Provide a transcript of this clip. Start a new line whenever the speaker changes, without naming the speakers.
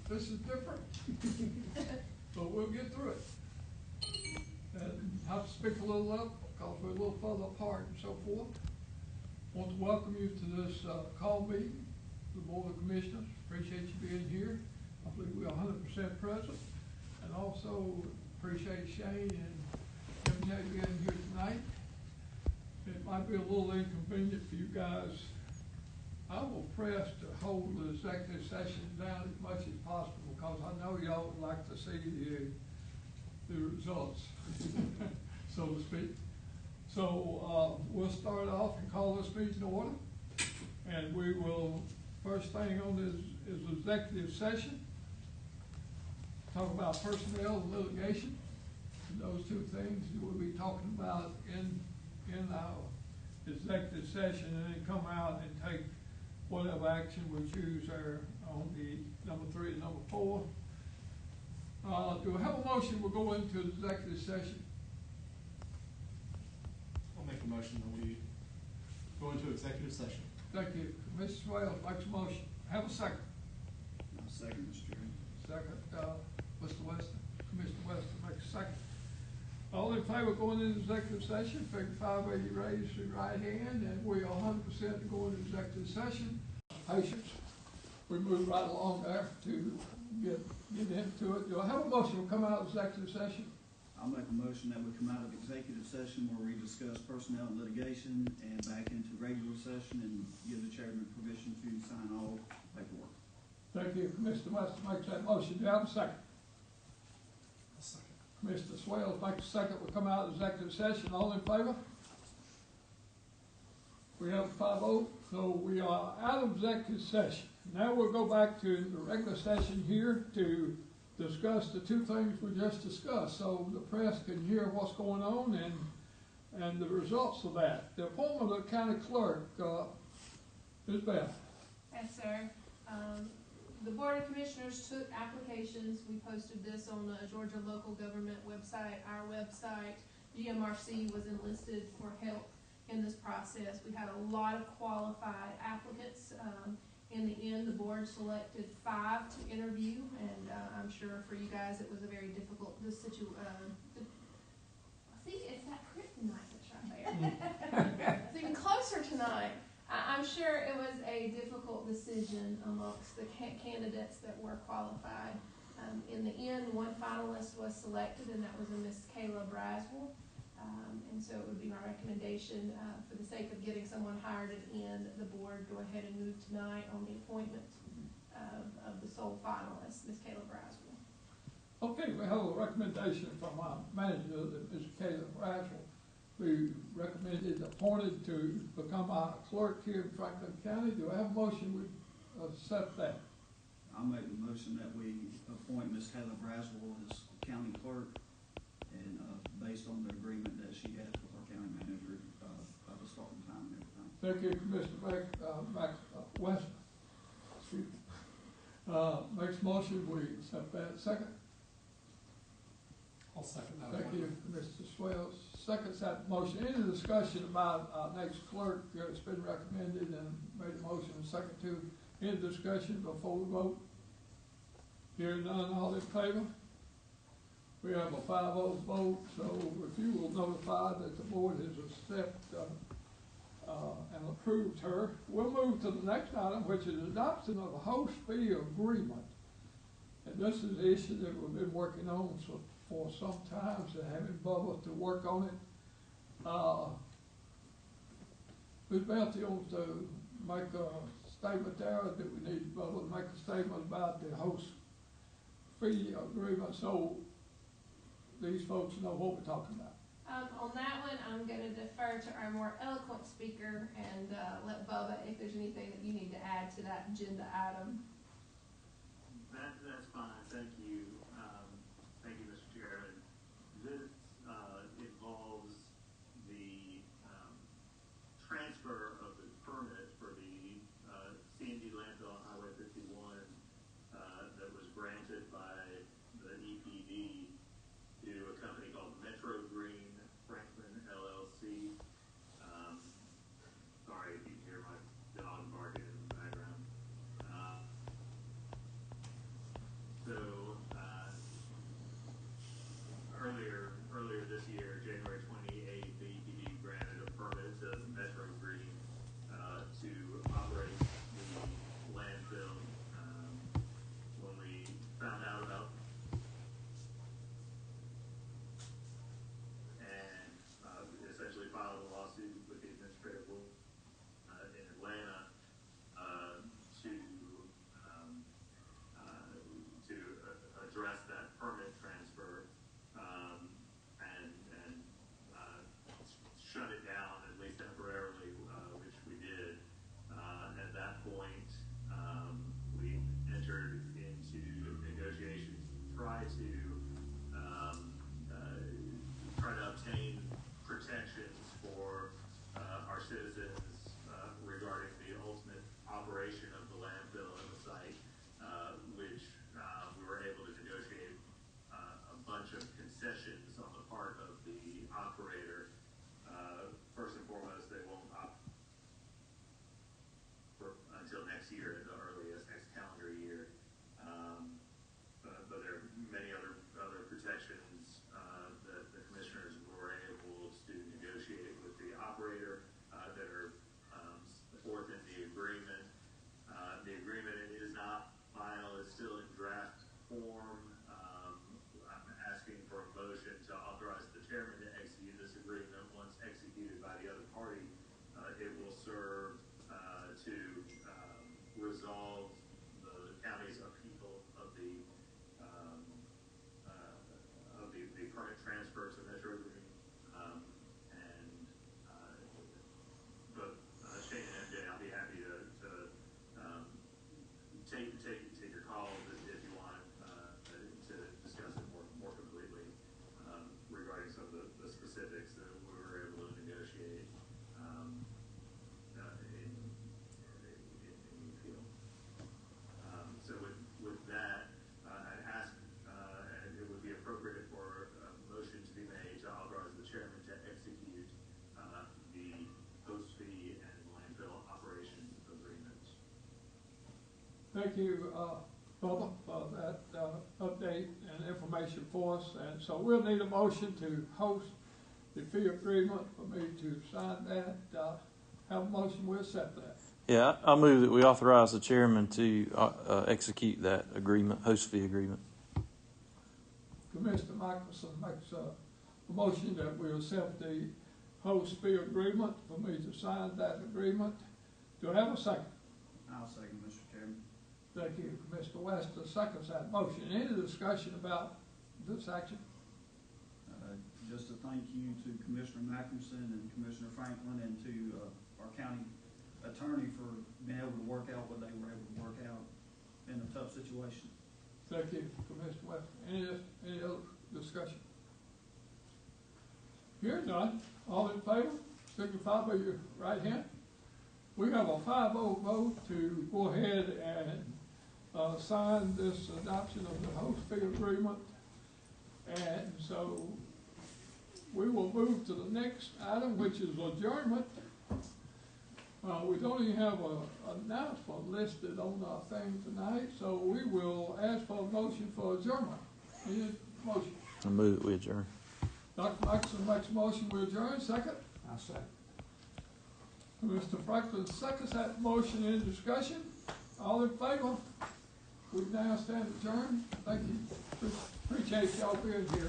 this is different. But we'll get through it. And have to speak a little up because we're a little further apart and so forth. Want to welcome you to this call meeting, the Board of Commissioners. Appreciate you being here. I believe we are 100% present. And also appreciate Shane and MJ being here tonight. It might be a little inconvenient for you guys. I will press to hold the executive session down as much as possible because I know y'all would like to see the results, so to speak. So we'll start off and call this meeting to order. And we will, first thing on this is executive session. Talk about personnel and litigation. And those two things we'll be talking about in our executive session, and then come out and take whatever action we choose there on the number 3 and number 4. Do we have a motion? We'll go into executive session.
I'll make a motion that we go into executive session.
Thank you. Mr. Swales makes a motion. Have a second.
I'll second, Mr. Chairman.
Second, Mr. Weston. Commissioner Weston makes a second. All in favor of going into executive session, signify by you raise your right hand, and we are 100% to go into executive session. Patience. We move right along there to get into it. Do I have a motion to come out of executive session?
I'll make a motion that we come out of executive session where we discuss personnel and litigation and back into regular session and give the chairman permission to sign all paperwork.
Thank you. Commissioner Weston makes that motion. Do you have a second?
I'll second.
Mr. Swales makes a second. We come out of executive session. All in favor? We have a 5-0. So we are out of executive session. Now we'll go back to the regular session here to discuss the two things we just discussed, so the press can hear what's going on and the results of that. The appointment of the county clerk, Ms. Beth.
Yes, sir. The Board of Commissioners took applications. We posted this on the Georgia local government website, our website. GMRC was enlisted for help in this process. We had a lot of qualified applicants. In the end, the board selected 5 to interview, and I'm sure for you guys it was a very difficult see, it's that kryptonite that's right there. It's even closer tonight. I'm sure it was a difficult decision amongst the candidates that were qualified. In the end, one finalist was selected, and that was a Miss Kayla Braswell. And so it would be my recommendation, for the sake of getting someone hired at the end, the board go ahead and move tonight on the appointment of the sole finalist, Ms. Kayla Braswell.
Okay, we have a recommendation from our manager that Ms. Kayla Braswell be recommended, appointed to become our clerk here in Franklin County. Do I have a motion we accept that?
I'll make the motion that we appoint Ms. Kayla Braswell as county clerk, and based on the agreement that she has with our county manager of the starting time and everything.
Thank you, Commissioner West. Makes motion, we accept that. Second?
I'll second that.
Thank you, Mr. Swales. Seconds that motion. Any discussion about our next clerk? It's been recommended and made a motion and second to. Any discussion before we vote? Hearing none, all in favor? We have a 5-0 vote, so if you will notify that the board has accepted and approved her, we'll move to the next item, which is adoption of a host fee agreement. And this is the issue that we've been working on for some time, so having Bubba to work on it. Ms. Beth, you want to make a statement there, or do we need Bubba to make a statement about the host fee agreement so these folks know what we're talking about?
On that one, I'm going to defer to our more eloquent speaker and let Bubba, if there's anything that you need to add to that agenda item.
That's fine. Thank you. Thank you, Mr. Chairman. This involves the transfer of the permit for the C&D landfill on Highway 51 that was granted by the EPD to a company called Metro Green Franklin LLC. Sorry if you can hear my dog barking in the background. form, I'm asking for a motion to authorize the chairman to execute this agreement. Once executed by the other party, it will serve to resolve the county's upheaval of the permit transfer to Metro Green. But Shane and MJ, I'll be happy to take your call if you want to discuss it more completely regarding some of the specifics that we were able to negotiate in the field. So with that, I'd ask, and it would be appropriate for a motion to be made to authorize the chairman to execute the host fee and landfill operation agreement.
Thank you, Bubba, for that update and information for us. And so we'll need a motion to host the fee agreement for me to sign that. Have a motion, we'll accept that.
Yeah, I move that we authorize the chairman to execute that agreement, host fee agreement.
Commissioner Michelson makes a motion that we accept the host fee agreement for me to sign that agreement. Do I have a second?
I'll second, Mr. Chairman.
Thank you, Mr. West, seconds that motion. Any discussion about this action?
Just a thank you to Commissioner Mackerson and Commissioner Franklin and to our county attorney for being able to work out what they were able to work out in a tough situation.
Thank you, Commissioner West. Any other discussion? Hearing none, all in favor, signify by your right hand. We have a 5-0 vote to go ahead and sign this adoption of the host fee agreement. And so we will move to the next item, which is adjournment. We don't even have an announcement listed on our thing tonight, so we will ask for a motion for adjournment. Any motion?
I move that we adjourn.
Dr. Michelson makes a motion, we adjourn. Second?
I second.
Mr. Franklin seconds that motion. In discussion? All in favor? We now stand adjourned. Thank you. Appreciate y'all being here.